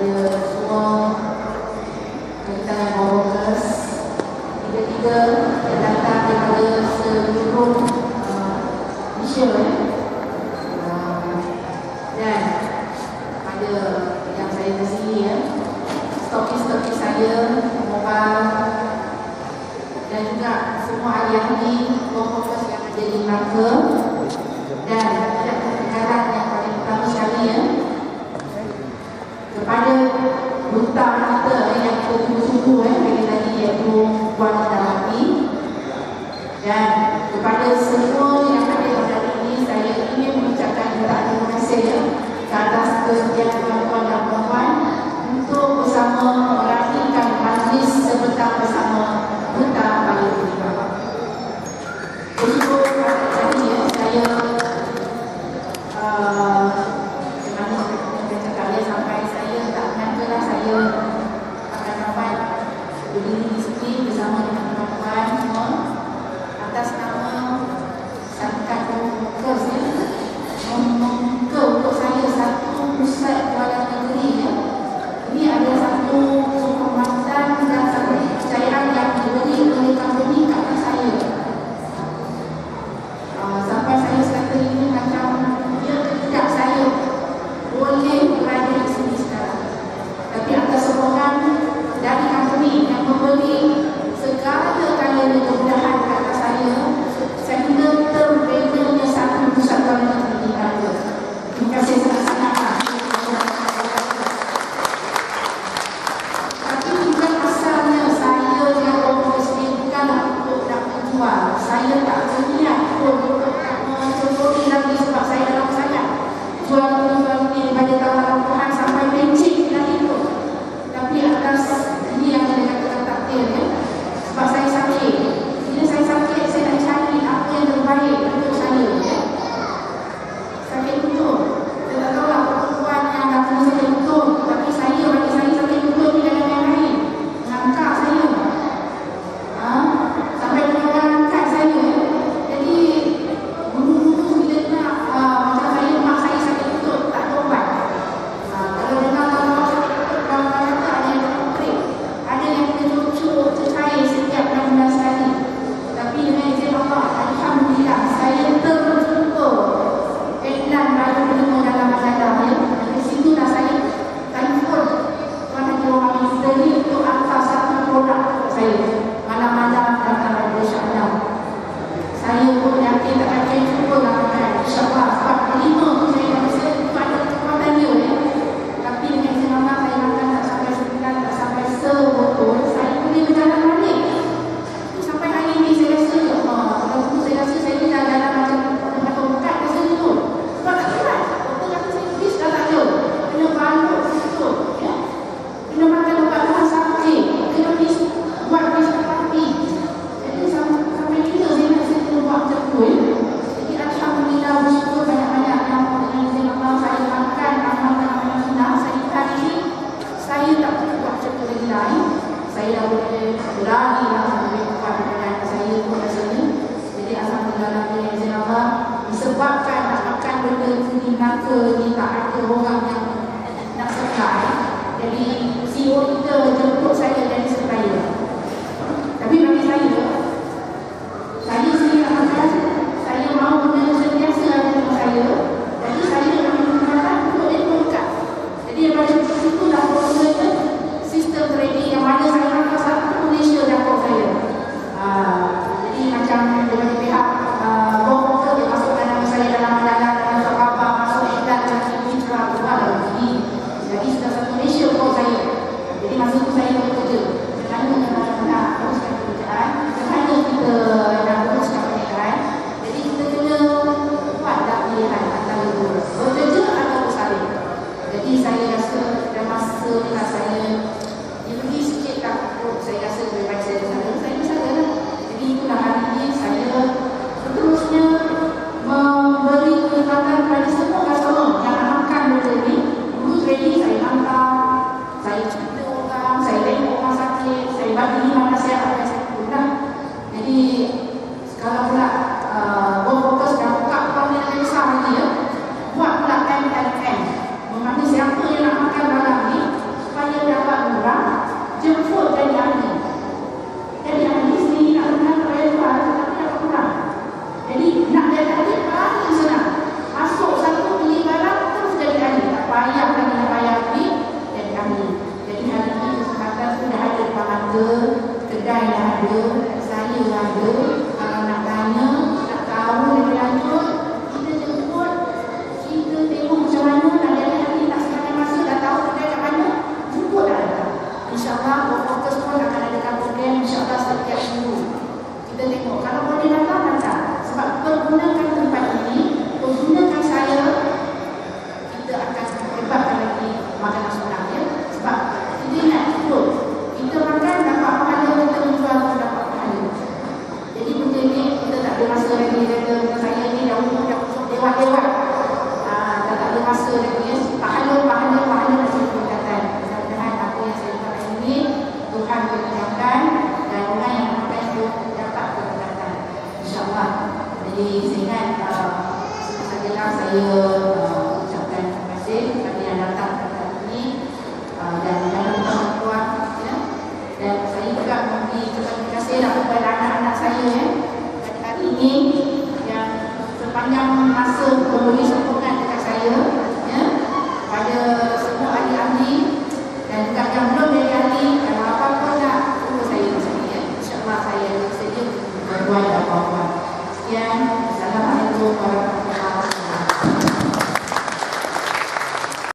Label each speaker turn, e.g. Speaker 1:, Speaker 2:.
Speaker 1: kepada semua rekan workers, tiga-tiga yang datang daripada seluruh Malaysia dan pada yang saya di sini stokis-stokis saya, mobile dan juga semua ahli-ahli workers yang ada di Melaka dan perkenalan yang paling pertama sekali kepada duta kita yang bertunggu-tunggu lagi tadi iaitu Puan Dawati, dan kepada semua yang hadir pada hari ini saya ingin mengucapkan terima kasih ke atas kesediaan tuan-tuan dan puan untuk bersama meraihkan majlis sebentar bersama duta Bali Terlibat. Untuk hari ini saya sampai saya tak menyangkalah saya akan dapat berdiri di sini bersama dengan teman-teman semua atas nama Syarikat Workers membuka untuk saya satu pusat jualan negeri Ini ada satu kehormatan dan satu kepercayaan yang diberi oleh company ke atas saya. Sampai saya kata ini macam tidak saya boleh berada di sini sekarang. Tapi atas sokongan dari company yang memberi segala-galanya kemudahan ke atas saya kira terbinanya satu pusat jualan negeri. Terima kasih sangat-sangat. Tapi bukan asalnya saya yang workers ini bukan untuk nak menjual. Saya tak berniat pun untuk nak mencuri lagi sebab saya dalam sangat jual ini pada tahun 80-an sampai pencik lagi tu. Tapi atas ini yang saya katakan takdir sebab saya sakit. Bila saya sakit, saya nak cari apa yang terbaik untuk saya. Sakit betul. Saya tak tahu lah perempuan yang nak kena sakit betul. Tapi bagi saya sakit betul ni ada yang lain. Mengangkat saya. Sampai dia orang angkat saya. Jadi dulu bila nak macam saya, mak saya sakit betul, tak ada ubat. Kalau dengar kalau sakit betul, kawan-kawan kata ada yang konkret, ada yang kena cucuk cecair setiap 6 bulan sekali. Tapi dengan izin Allah, alhamdulillah saya terjumpa iklan baru bertemu dalam majalah Dari situ dah saya telefon tuan Haji Roham Ministeri untuk hantar satu produk kepada saya. Malam-malam datang dari Syakdam. Saya pun yakin tak yakin cuba lakukan. InsyaAllah sebab kelima tu saya dah bisa ada kesempatan dia Tapi dengan izin Allah saya makan tak sampai 9, tak sampai sebotol. Saya boleh berjalan balik. Sampai hari ini saya rasa kalau dulu saya rasa saya ni dah jalan macam bukan rasa tu. Sebab tak berat. Doktor kata saya bis dah tak ada. Kena balut betul. Kena makan ubat tahan sakit. Kena buat fisioterapy. Jadi sampai bila saya nak kena buat macam tu Jadi alhamdulillah bersyukur banyak-banyak yang dengan izin Allah saya makan amal-amal sunnah. Saya hari ini saya tak boleh buat macam tu lagi lain. Saya dah boleh berani lah sampai buat dengan saya pun rasanya. Jadi alhamdulillah dengan izin Allah disebabkan nak makan benda itu di Melaka ni tak ada orang yang nak supply. Jadi CEO kita jemput saya dari supplier. Tapi bagi saya sendiri akan saya mahu benda sentiasa ada dengan saya. Jadi saya nak menggunakan untuk dia buka. Jadi daripada situ dah bermula sistem trading yang mana saya makan satu Malaysia jangkau saya. Jadi macam daripada pihak worker dia masukkan nama saya dalam majalah, dalam apa masuk iklan dalam TV, cerah, ada, saya ada,